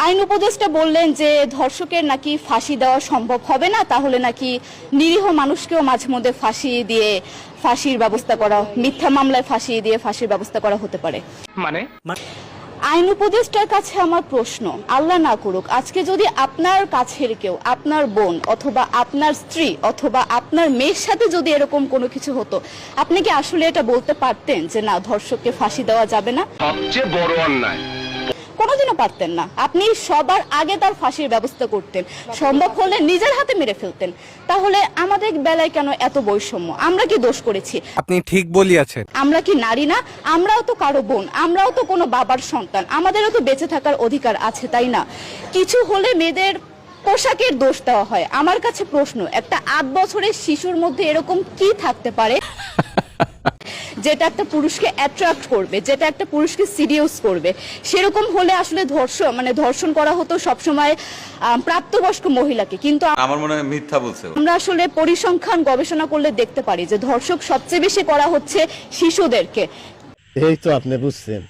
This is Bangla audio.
আইন উপদেষ্টা বললেন যে ধর্ষকের নাকি ফাঁসি দেওয়া সম্ভব হবে না, তাহলে নাকি নিরীহ মানুষকেও মাঝে মধ্যে ফাঁসি দিয়ে ফাঁসির ব্যবস্থা করা, মিথ্যা মামলায় ফাঁসি দিয়ে ফাঁসির ব্যবস্থা করা হতে পারে। মানে আইন উপদেষ্টার কাছে আমার প্রশ্ন, আল্লাহ না করুক আজকে যদি আপনার কাছের কেউ, আপনার বোন অথবা আপনার স্ত্রী অথবা আপনার মেয়ের সাথে যদি এরকম কোনো কিছু হতো, আপনি কি আসলে এটা বলতে পারতেন যে না, ধর্ষককে ফাঁসি দেওয়া যাবে না? সবচেয়ে বড় অন্যায় কোনোদিনও পারতেন না। আপনি সবার আগে তার ফাঁসির ব্যবস্থা করতেন, সম্ভব হলে নিজের হাতে মেরে ফেলতেন। তাহলে আমাদের বেলায় কেন এত বৈষম্য? আমরা কি দোষ করেছি? আপনি ঠিক বলিয়াছেন। আমরা কি নারী না? আমরাও তো কারো বোন, আমরাও তো কোনো বাবার সন্তান, আমাদেরও তো বেঁচে থাকার অধিকার আছে, তাই না? কিছু হলে মেয়েদের পোশাকের দোষ দেওয়া হয়। আমার কাছে প্রশ্ন, একটা 8 বছরের শিশুর মধ্যে এরকম কি থাকতে পারে যেটা একটা পুরুষকে অ্যাট্রাক্ট করবে, যেটা একটা পুরুষকে সিরিয়াস করবে? সেরকম হলে আসলে ধর্ষণ করা হতো সবসময় প্রাপ্তবয়স্ক মহিলাকে। কিন্তু আমার মনে হয় মিথ্যা বলছে। আমরা আসলে পরিসংখ্যান গবেষণা করলে দেখতে পারি যে ধর্ষক সবচেয়ে বেশি করা হচ্ছে শিশুদেরকে। এই তো আপনি বুঝছেন।